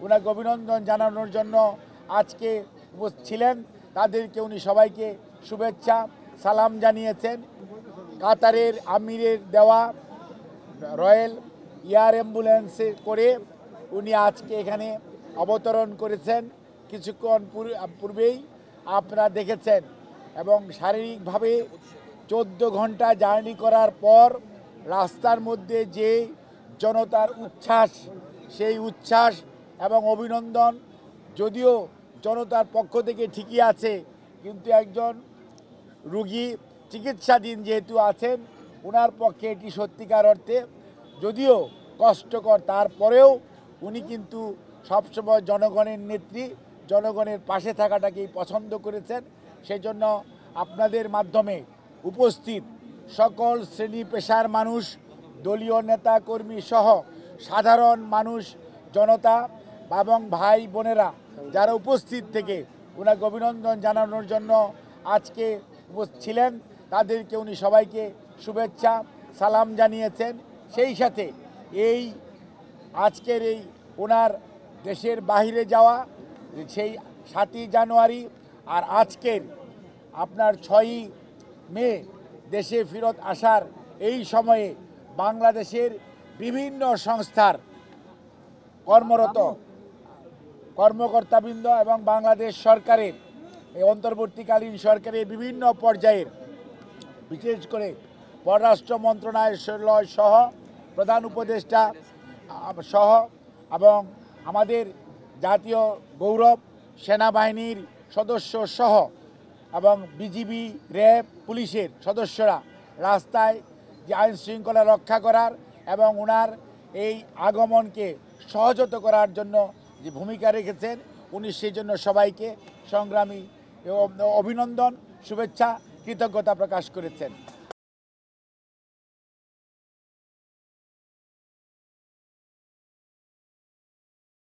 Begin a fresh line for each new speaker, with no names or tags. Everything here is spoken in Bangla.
ওনাকে অভিনন্দন জানানোর জন্য আজকে ছিলেন। তাদেরকে উনি সবাইকে শুভেচ্ছা সালাম জানিয়েছেন। কাতারের আমিরের দেওয়া রয়্যাল এয়ার অ্যাম্বুলেন্সে করে উনি আজকে এখানে অবতরণ করেছেন। কিছুক্ষণ পূর্বেই আপনারা দেখেছেন এবং শারীরিকভাবে 14 ঘন্টা জার্নি করার পর রাস্তার মধ্যে যে জনতার উচ্ছ্বাস, সেই উচ্ছ্বাস এবং অভিনন্দন, যদিও জনতার পক্ষ থেকে ঠিকই আছে, কিন্তু একজন রুগী চিকিৎসাধীন যেহেতু আছেন, ওনার পক্ষে এটি সত্যিকার অর্থে যদিও কষ্টকর, তারপরেও উনি কিন্তু সবসময় জনগণের নেত্রী, জনগণের পাশে থাকাটাকেই পছন্দ করেছেন। সেই জন্য আপনাদের মাধ্যমে উপস্থিত সকল শ্রেণী পেশার মানুষ, দলীয় নেতা কর্মী সহ সাধারণ মানুষ, জনতা এবং ভাই বোনেরা যারা উপস্থিত থেকে ওনাকে অভিনন্দন জানানোর জন্য আজকে ছিলেন, তাদেরকে উনি সবাইকে শুভেচ্ছা সালাম জানিয়েছেন। সেই সাথে এই আজকের এই ওনার দেশের বাহিরে যাওয়া, সেই 7ই জানুয়ারি আর আজকের আপনার 6ই মে দেশে ফেরত আসার এই সময়ে বাংলাদেশের বিভিন্ন সংস্থার কর্মরত কর্মকর্তাবৃন্দ এবং বাংলাদেশ সরকারের এই অন্তর্বর্তীকালীন সরকারের বিভিন্ন পর্যায়ের, বিশেষ করে পররাষ্ট্র মন্ত্রণালয় সহ প্রধান উপদেষ্টা সহ এবং আমাদের জাতীয় গৌরব সেনাবাহিনীর সদস্য সহ এবং বিজিবি, র্যাব, পুলিশের সদস্যরা রাস্তায় যে আইন শৃঙ্খলা রক্ষা করার এবং ওনার এই আগমনকে সহজত করার জন্য যে ভূমিকা রেখেছেন, উনি সেই জন্য সবাইকে সংগ্রামী অভিনন্দন, শুভেচ্ছা, কৃতজ্ঞতা প্রকাশ করেছেন।